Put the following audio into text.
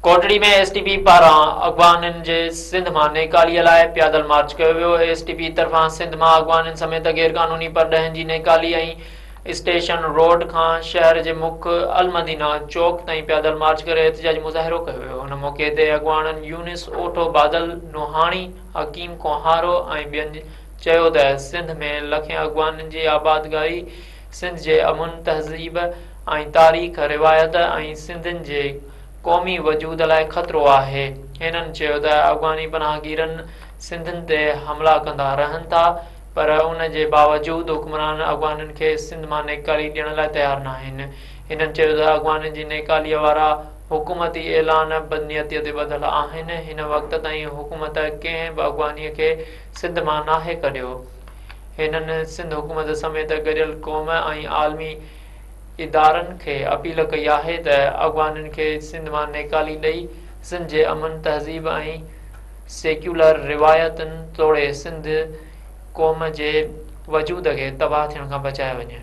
कोटड़ी में एसटीपी पारां अॻवाननि जे सिंध मां नेकालीअ लाइ पैदल मार्च कयो वियो। एसटीपी तरफ़ां सिंध मां अॻवाननि समेत गैरकानूनी परॾहनि जी नेकाली ऐं स्टेशन रोड खां शहर जे मुख्य अलमदीना चौक ताईं पैदल मार्च करे एहतिजाजी मुज़ाहिरो कयो वियो। हुन मौक़े ते अॻवाननि यूनिस ओठो बादल नोहाणी हकीम कोहारो ऐं ॿियनि चयो त सिंध में लखे अॻवाननि जी आबादगारी सिंध जे अमुन तहज़ीब ऐं तारीख़ रिवायत ऐं सिंधियुनि जे क़ौमी वजूद लाइ ख़तरो आहे। हिननि चयो त अफ़गानी पनाहगीरनि सिंधियुनि ते हमला कंदा रहनि था, पर उन जे बावजूद हुक्मरान अफ़गाननि खे सिंध मां नेकाली ॾियण लाइ तयारु न आहिनि। हिननि चयो त अफ़गाननि जी नेकालीअ वारा हुकूमती ऐलान बदनीयतीअ ते ॿधल आहिनि। हिन वक़्त ताईं हुकूमत कंहिं बि अफ़गानीअ खे सिंध मां नाहे कढियो। हिननि सिंध हुकूमत समेत गॾियल क़ौम ऐं आलमी इदारनि खे अपील कई आहे त अफ़गाननि खे सिंध मां नेकाली ॾेई सिंध जे अमन तहज़ीब ऐं सेक्युलर रिवायतुनि तोड़े सिंध क़ौम जे वजूद खे तबाह थियण खां बचाए वञे।